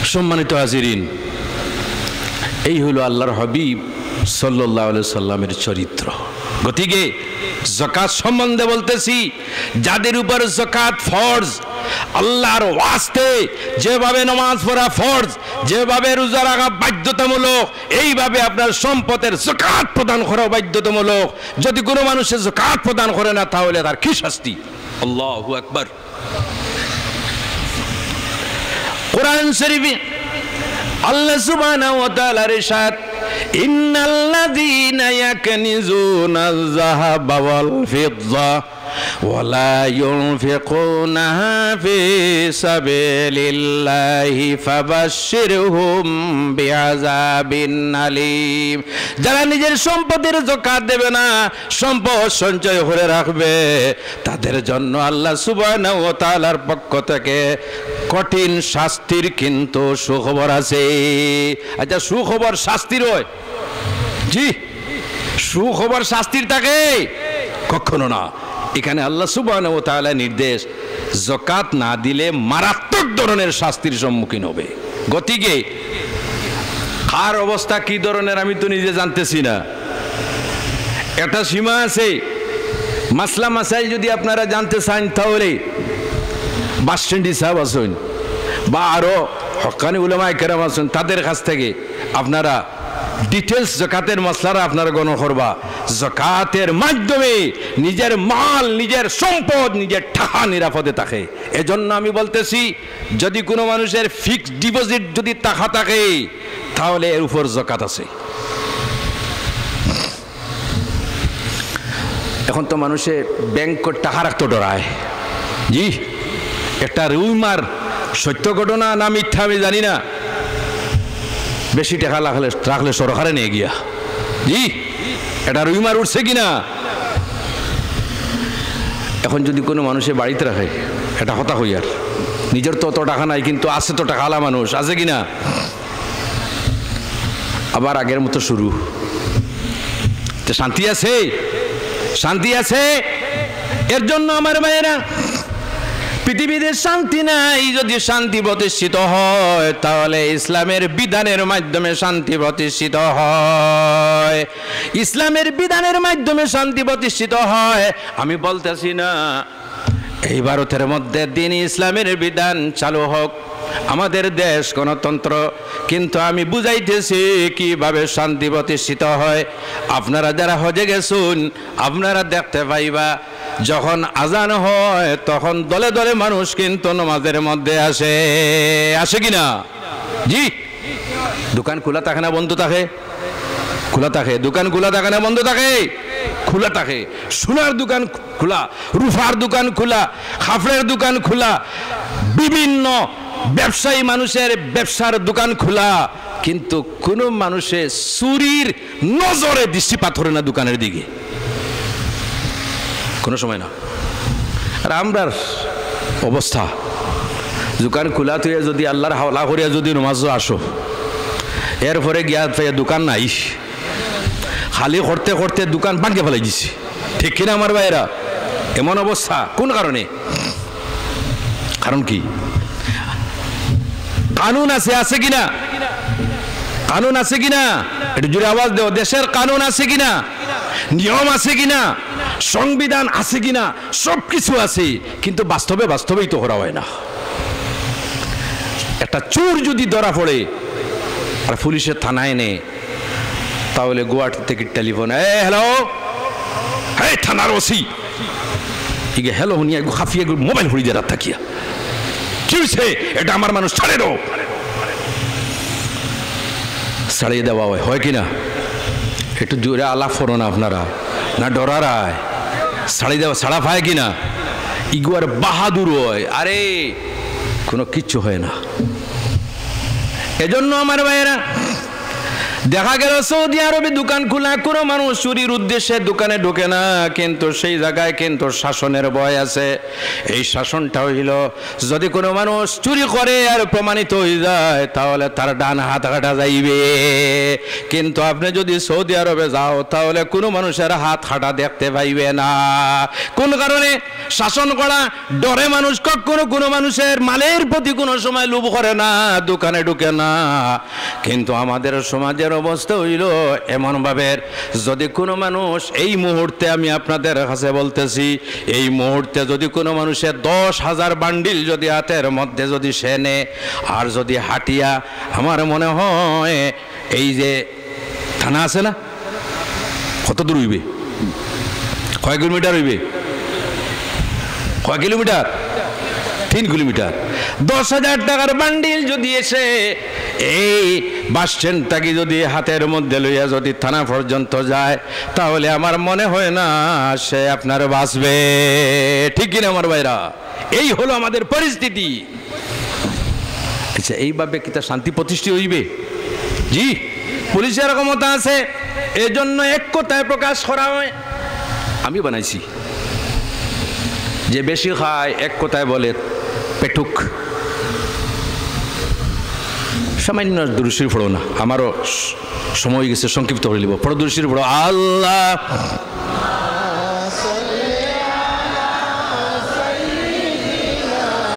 সম্মানিত হাজিরিন, এই হলো আল্লাহর হাবিব সাল্লাল্লাহু আলাইহি সাল্লামের চরিত্র। গতিকে যাকাত সম্বন্ধে বলতেছি, যাদের উপর যাকাত ফরজ, আল্লাহর ওয়াস্তে যেভাবে নামাজ পড়া ফরজ, যেভাবে রোজা রাখা বাধ্যতামূলক, এইভাবে আপনার সম্পদের যাকাত প্রদান করা বাধ্যতামূলক। যদি কোনো মানুষের যাকাত প্রদান করে না, তাহলে তার কি শাস্তি? আল্লাহু আকবার। কোরআন শরীফে আল্লাহ সুবহানাহু ওয়া তাআলার ইরশাদ, ইন্নাল্লাযীনা ইয়াকনিজুনাল যাহাবা ওয়াল ফিদ্দা ওয়া লা ইউনফিকুনাহা ফি সাবিলিল্লাহি ফাবাশশিরহুম বিআযাবিন আলীম। যারা নিজের সম্পদের যাকাত দেবে না, সম্পদ সঞ্চয় করে রাখবে, তাদের জন্য আল্লাহ সুবহানাহু ওয়া তাআলার পক্ষ থেকে কঠিন শাস্তির কিন্তু সুখবর আছে। আচ্ছা, সুখবর শাস্তির হয়? জি, সুখবর শাস্তির থাকে? কখনো না। এখানে আল্লাহ সুবহানাহু ওয়া তাআলা নির্দেশ, যাকাত না দিলে মারাত্মক ধরনের শাস্তির সম্মুখীন হবে। গতিকে কার অবস্থা কি ধরনের আমি তো নিজে জানতেছি না, একটা সীমা আছে। মাসলা মাসাইল যদি আপনারা জানতে চান, তাহলে বাসস্ট্যান্ডি সাহেব আছেন বা আরো হক্কানি উলামায়ে কেরাম আছেন, তাদের কাছ থেকে আপনারা ডিটেলস যাকাতের মাসলারা আপনারা গণনা করবা। যাকাতের মাধ্যমে নিজের মাল, নিজের সম্পদ, নিজের টাকা নিরাপদে থাকে। এজন্য আমি বলতেছি, যদি কোনো মানুষের ফিক্সড ডিপোজিট যদি টাকা থাকে, তাহলে এর উপর যাকাত আছে। এখন তো মানুষে ব্যাংক টাকা রাখতে ডরায়। জি, একটা রুমার সত্য ঘটনা না মিথ্যা আমি জানি না, বেশি টাকা রাখলে সরকারে নিয়ে গিয়া, জি, এটা রুমার উঠছে কিনা। এখন যদি কোনো মানুষের বাড়িতে রাখে, এটা হতা হই, আর নিজের তো অত টাকা নাই, কিন্তু আছে তো টাকাওয়ালা মানুষ, আছে কিনা। আবার আগের মতো শুরু, শান্তি আছে? শান্তি আছে? এর জন্য আমার ভাইয়েরা, পৃথিবীতে শান্তি নাই। যদি শান্তি প্রতিষ্ঠিত হয়, তাহলে ইসলামের বিধানের মাধ্যমে শান্তি প্রতিষ্ঠিত হয়। ইসলামের বিধানের মাধ্যমে শান্তি প্রতিষ্ঠিত হয়। আমি বলতেছি না এই ভারতের মধ্যে দিন ইসলামের বিধান চালু হোক, আমাদের দেশ গণতন্ত্র, কিন্তু আমি বুঝাইতেছি কিভাবে শান্তি প্রতিষ্ঠিত হয়। আপনারা যারা হজে গেছুন, আপনারা দেখতে পাইবা, যখন আজান হয় তখন দলে দলে মানুষ কিন্তু নামাজের মধ্যে আসে, আসে কিনা? জি, দোকান খোলা থাকে না বন্ধ থাকে? খোলা থাকে। দোকান খোলা থাকে না বন্ধ থাকে? খোলা থাকে। সোনার দোকান খোলা, রূপার দোকান খোলা, কাপড়ের দোকান খোলা, বিভিন্ন ব্যবসায়ী মানুষের ব্যবসার দোকান খোলা, কিন্তু কোনো মানুষের চুরির নজরে দৃষ্টিপাত করে না দোকানের দিকে, কোনো সময় না। আর আমরার অবস্থা, দোকান খোলা তুই যদি আল্লাহর হাওলা করিয়া যদি নমাজ আসো, এরপরে গিয়া দোকান নাই, খালি করতে করতে দোকান ভাঙে ফেলাই দিছি, ঠিক কিনা আমার ভাইয়েরা? এমন অবস্থা কোন কারণে? কারণ কি? কানুন আছে, আছে কিনা? কানুন আছে কিনা? একটু জোরে আওয়াজ দেও। দেশের কানুন আছে কিনা? নিয়ম আছে কিনা? সংবিধান আছে কিনা? সবকিছু আছে, কিন্তু বাস্তবেই তো করা হয় না। একটা চোর যদি ধরা পড়ে আর পুলিশের থানায় নে, তাহলে গুয়াহাটি থেকে টেলিফোন, হ্যালো, হ্যাঁ থানার ওসি, হ্যালো উনি খাফিয়ে মোবাইল হরি দিয়ে রাত থাকিয়া, কি হয়েছে? এটা আমার মানুষ, ছাড়ে দাও। ছাড়িয়ে দেওয়া হয় কিনা? একটু জোরে আলাপ করো না আপনারা, না ডরারায় ছাড়িয়ে দেওয়া ছাড়া পায় কিনা? ইগুয়ার বাহাদুর হয়, আরে কোনো কিচ্ছু হয় না। এজন্য আমার ভাইয়েরা, দেখা গেল সৌদি আরবে দোকান খোলা, কোনো মানুষ চুরির উদ্দেশ্যে দোকানে ঢোকে না, কিন্তু সেই জায়গায় কিন্তু শাসনের ভয় আছে। এই শাসনটা হইল যদি কোনো মানুষ চুরি করে আর প্রমাণিত হয়ে যায় তাহলে তার ডান হাত কাটা যাইবে, কিন্তু আপনি যদি সৌদি আরবে যাও তাহলে কোনো মানুষের হাত কাটা দেখতে পাইবে না। কোন কারণে? শাসন করা ডরে মানুষ কখনো কোনো মানুষের মালের প্রতি কোনো সময় লোভ করে না, দোকানে ঢুকে না। কিন্তু আমাদের সমাজের অবস্থা হইল এমন ভাবে, যদি কোনো মানুষ এই মুহূর্তে, আমি আপনাদের কাছে বলতেছি, এই মুহূর্তে যদি কোনো মানুষের 10,000 বান্ডিল যদি হাতের মধ্যে যদি সে নে আর যদি হাটিয়া, আমার মনে হয় এই যে থানা আছে না, কত দূর হইবে? কয় কিলোমিটার হইবে? কয় কিলোমিটার? 3 কিলোমিটার। 10,000 টাকার বান্ডিল যদি এসে এই বাস স্ট্যান্ড থেকে যদি হাতের মধ্যে লইয়া যদি থানা পর্যন্ত যায় তাহলে আমার মনে হয় না সে আপনার বাঁচবে। ঠিক কিনা আমার ভাইরা? এই হলো আমাদের পরিস্থিতি। আচ্ছা, এইভাবে কি তা শান্তি প্রতিষ্ঠিত হইবে? জি, পুলিশের ক্ষমতা আছে, এজন্য এক কথায় প্রকাশ করা হয়। আমি বানাইছি, যে বেশি খায় এক কথায় বলে পেটুক। সামান্য দুরুশরীফ পড়ো না, আমারও সময় গেছে, সংক্ষিপ্ত করে নিব। পড়ো দুরুশরীফ পড়ো। আল্লাহ